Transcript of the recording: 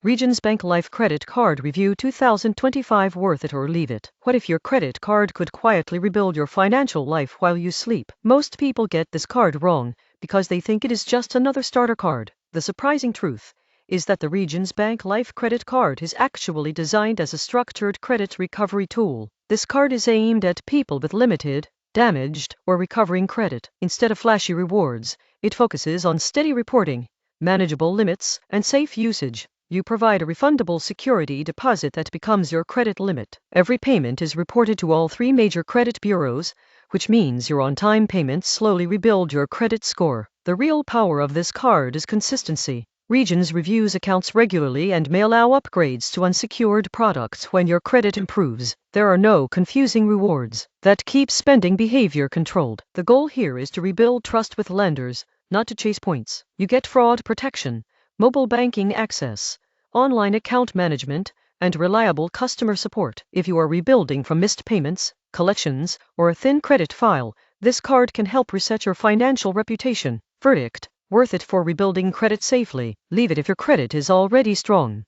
Regions Bank Life Credit Card Review 2025. Worth it or leave it? What if your credit card could quietly rebuild your financial life while you sleep? Most people get this card wrong because they think it is just another starter card. The surprising truth is that the Regions Bank Life Credit Card is actually designed as a structured credit recovery tool. This card is aimed at people with limited, damaged, or recovering credit. Instead of flashy rewards, it focuses on steady reporting, manageable limits, and safe usage. You provide a refundable security deposit that becomes your credit limit. Every payment is reported to all 3 major credit bureaus, which means your on-time payments slowly rebuild your credit score. The real power of this card is consistency. Regions reviews accounts regularly and may allow upgrades to unsecured products when your credit improves. There are no confusing rewards that keep spending behavior controlled. The goal here is to rebuild trust with lenders, not to chase points. You get fraud protection, mobile banking access, online account management, and reliable customer support. If you are rebuilding from missed payments, collections, or a thin credit file, this card can help reset your financial reputation. Verdict: worth it for rebuilding credit safely. Leave it if your credit is already strong.